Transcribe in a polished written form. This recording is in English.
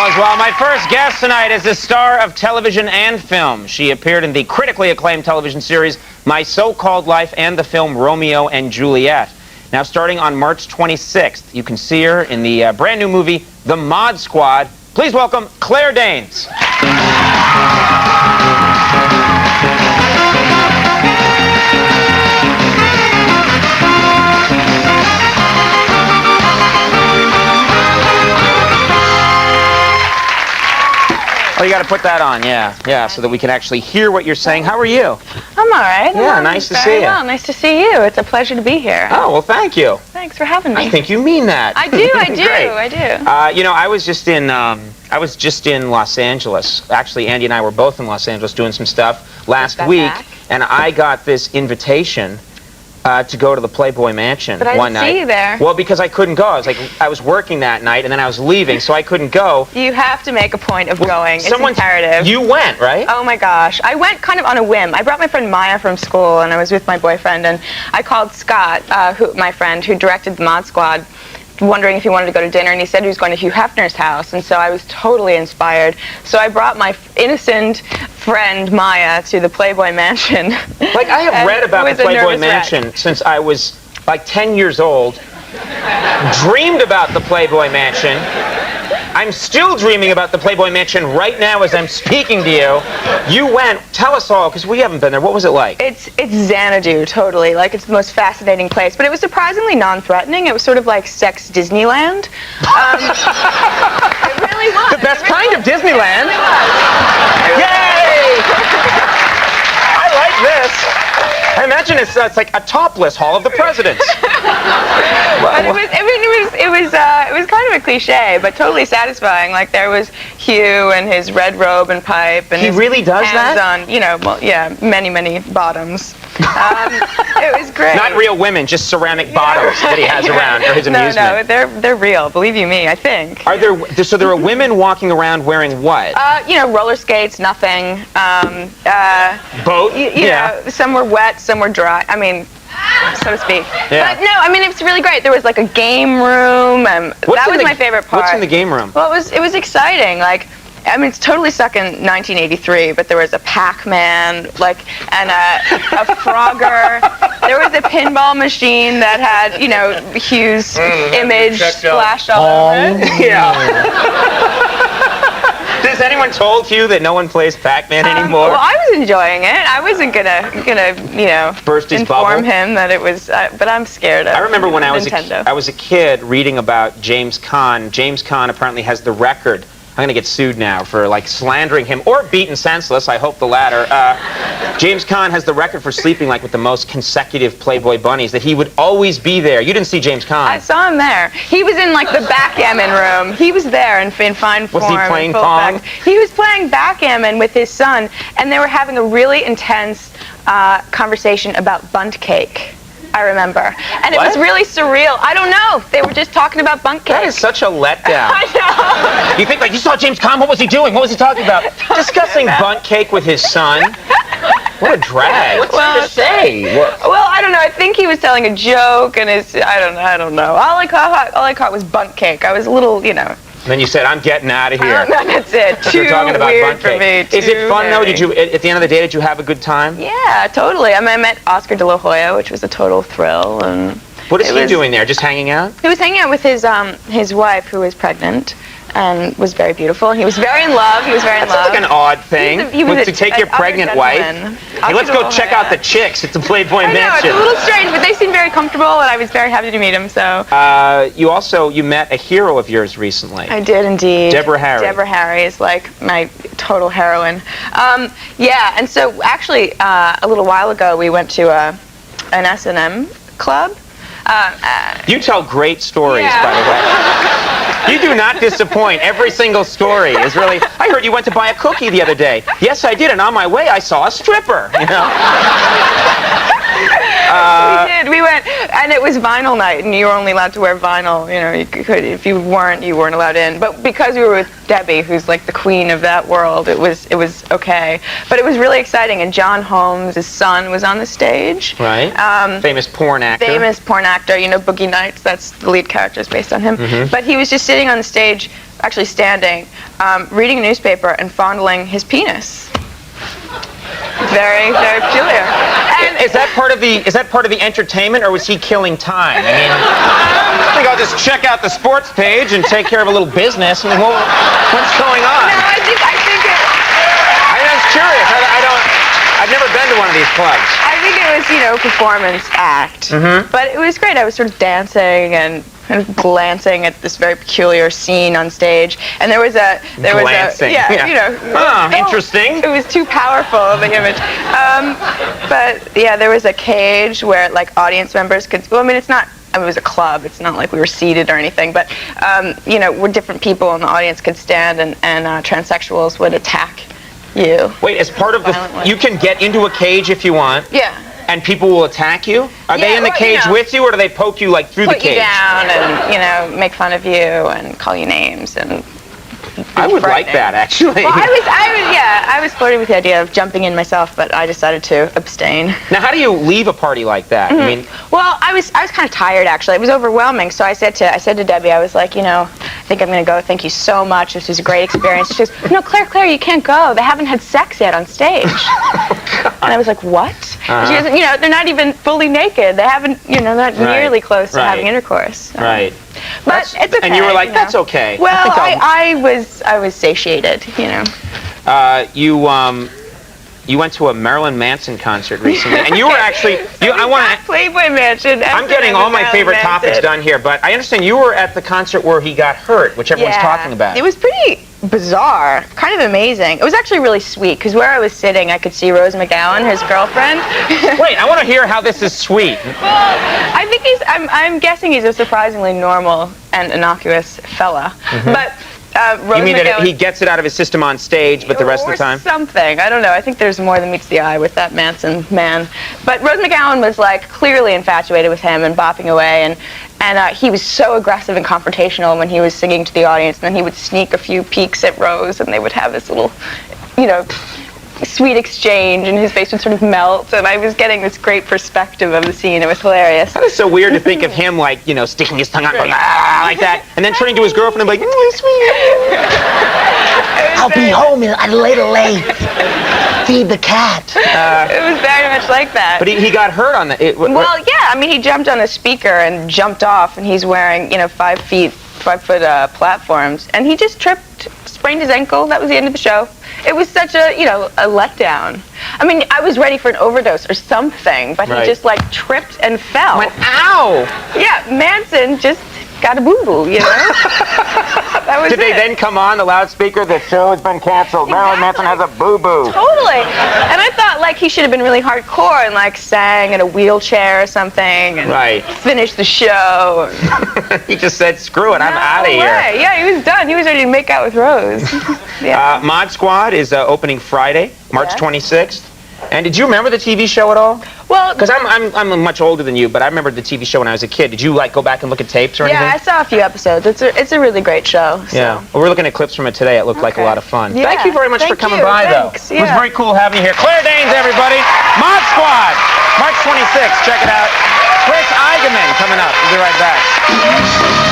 as well. My first guest tonight is the star of television and film. She appeared in the critically acclaimed television series My So-Called Life and the film Romeo and Juliet. Now, starting on March 26th, you can see her in the brand new movie The Mod Squad. Please welcome Claire Danes. Oh, you got to put that on, yeah, so that we can actually hear what you're saying. How are you? I'm all right. Yeah, nice to see you. Well, nice to see you. It's a pleasure to be here. Oh, well, thank you. Thanks for having me. I think you mean that. I do, I do, Great. I do. You know, I was just in Los Angeles. Actually, Andy and I were both in Los Angeles doing some stuff last week, and I got this invitation to go to the Playboy Mansion one night. But I didn't see you there. Well, because I couldn't go. I was working that night, and then I was leaving, so I couldn't go. You have to make a point of going. It's imperative. You went, right? Oh my gosh. I went kind of on a whim. I brought my friend Maya from school, and I was with my boyfriend, and I called Scott, my friend who directed the Mod Squad, wondering if he wanted to go to dinner, and he said he was going to Hugh Hefner's house, and so I was totally inspired. So I brought my innocent friend Maya to the Playboy Mansion. Like, I have read about the Playboy Mansion since I was like 10 years old, dreamed about the Playboy Mansion. I'm still dreaming about the Playboy Mansion right now as I'm speaking to you. You went, tell us all, because we haven't been there. What was it like? It's Xanadu, totally. Like, it's the most fascinating place. But it was surprisingly non-threatening. It was sort of like sex Disneyland. It really was. The best kind of Disneyland. Yay! I like this. I imagine it's like a topless Hall of the Presidents. But it was kind of a cliche, but totally satisfying. Like, there was Hugh and his red robe and pipe, and he really does hands that? on, you know, well, yeah, many bottoms. It was great. Not real women, just ceramic bottoms that he has around for his amusement. No, they're real. Believe you me, I think. Are there? So there are women walking around wearing what? You know, roller skates, nothing. Boat. You know, some were wet, some were dry. I mean, so to speak. Yeah. But no, I mean, it was really great. There was like a game room, and that was my favorite part. What's in the game room? Well, it was exciting. Like, I mean, it's totally stuck in 1983, but there was a Pac-Man, like, and a Frogger. There was a pinball machine that had, you know, Hugh's image splashed all over it. Yeah. Has anyone told Hugh that no one plays Pac-Man anymore? Well, I was enjoying it. I wasn't gonna, you know, burst his inform bubble. him that it was. But I'm scared of. I remember when Nintendo. I was a kid reading about James Caan. James Caan apparently has the record. I'm going to get sued now for, like, slandering him, or beaten senseless, I hope the latter. James Caan has the record for sleeping, like, with the most consecutive Playboy bunnies, that he would always be there. You didn't see James Caan. I saw him there. He was in, like, the backgammon room. He was there in fine form. Was he playing pong? He was playing backgammon with his son, and they were having a really intense conversation about bunt cake. I remember. And it was really surreal. I don't know. They were just talking about bunt cake. That is such a letdown. I know. You think, like, you saw James Caan, what was he doing? What was he talking about? Discussing bunt cake with his son. What a drag. What's he to say? Well, I don't know. I think he was telling a joke, and I don't know. All I caught was bunt cake. I was a little, you know. And then you said, I'm getting out of here. No, that's it. Too talking about weird for me. Is it fun, though? Did you, at the end of the day, did you have a good time? Yeah, totally. I mean, I met Oscar de la Hoya, which was a total thrill. And what is he doing there? Just hanging out? He was hanging out with his wife, who was pregnant and was very beautiful. He was very in love. He was very in love. That's like an odd thing. He was to take your pregnant wife. Hey, let's go check out the chicks at the Playboy Mansion. I know, it's a little strange, but they seemed very comfortable, and I was very happy to meet him. So. You met a hero of yours recently. I did indeed. Deborah Harry. Deborah Harry is like my total heroine. Yeah, and so actually a little while ago we went to an S&M club. You tell great stories, by the way. You do not disappoint. Every single story is really... I heard you went to buy a cookie the other day. Yes, I did, and on my way I saw a stripper, you know? We did. We went, and it was vinyl night, and you were only allowed to wear vinyl. You know, you could, if you weren't allowed in. But because we were with Debbie, who's like the queen of that world, it was okay. But it was really exciting, and John Holmes, his son, was on the stage. Right. Famous porn actor. Famous porn actor. You know, Boogie Nights. That's the lead character is based on him. Mm-hmm. But he was just sitting on the stage actually standing, reading a newspaper and fondling his penis. Very, very peculiar. And Is that part of the entertainment, or was he killing time? I mean, I think I'll just check out the sports page and take care of a little business. I mean, what's going on? no, I think it. I'm curious. I've never been to one of these clubs. I think it was, performance act. But it was great. I was sort of dancing and kind of glancing at this very peculiar scene on stage. And there was a interesting. It was too powerful of an image. But yeah, there was a cage where like audience members could. Well, I mean, it was a club. It's not like we were seated or anything. But where different people in the audience could stand, and transsexuals would attack you. Wait, as part of you can get into a cage if you want. Yeah. And people will attack you? Are they in the cage with you, or do they poke you like through the cage? Put you down and make fun of you and call you names and. I would like that, actually. Well, I was flirting with the idea of jumping in myself, but I decided to abstain. Now, how do you leave a party like that? I mean, well, I was kind of tired actually. It was overwhelming, so I said to Debbie, I was like, I think I'm going to go. Thank you so much. This was a great experience. She goes, no, Claire, you can't go. They haven't had sex yet on stage. And I was like, what? She goes, they're not even fully naked. They haven't, not nearly close to having intercourse. So. Right. But it's okay. And you were like, that's okay. Well, I was satiated, You went to a Marilyn Manson concert recently, and you were actually. Playboy Mansion. I'm getting all my favorite topics done here, but I understand you were at the concert where he got hurt, which everyone's talking about. It was pretty bizarre, kind of amazing. It was actually really sweet because where I was sitting, I could see Rose McGowan, his girlfriend. Wait, I want to hear how this is sweet. Well, I think I'm guessing he's a surprisingly normal and innocuous fella, but. Rose you mean McGowan, that he gets it out of his system on stage, but the rest of the time? Something. I don't know. I think there's more than meets the eye with that Manson man. But Rose McGowan was like clearly infatuated with him and bopping away, and he was so aggressive and confrontational when he was singing to the audience. And then he would sneak a few peeks at Rose, and they would have this little, sweet exchange, and his face would sort of melt, and I was getting this great perspective of the scene. It was hilarious. That was so weird to think of him like, sticking his tongue out going, like that, and then turning to his girlfriend and be like, sweet. I'll be home at a later late. Feed the cat. It was very much like that. But he got hurt on that. Well, yeah, I mean, he jumped on a speaker and jumped off, and he's wearing, 5-foot platforms, and he just sprained his ankle. That was the end of the show. It was such a letdown. I mean, I was ready for an overdose or something, but he just tripped and fell. Went, ow! Yeah, Manson just got a boo-boo, That was Did they then come on the loudspeaker? The show has been canceled. Marilyn Manson has a boo-boo. Totally. And I thought he should have been really hardcore and sang in a wheelchair or something and finish the show. He just said, screw it, I'm out of here. Yeah, he was done. He was ready to make out with Rose. Mod Squad is opening Friday, March 26th. And did you remember the TV show at all? Well, because I'm much older than you, but I remember the TV show when I was a kid. Did you go back and look at tapes or anything? Yeah, I saw a few episodes. It's a really great show. So. Yeah, well, we're looking at clips from it today. It looked like a lot of fun. Yeah. Thank you very much for coming by, Thanks. though. It was very cool having you here. Claire Danes, everybody. Mod Squad, March 26th. Check it out. Chris Eigenmann coming up. We'll be right back.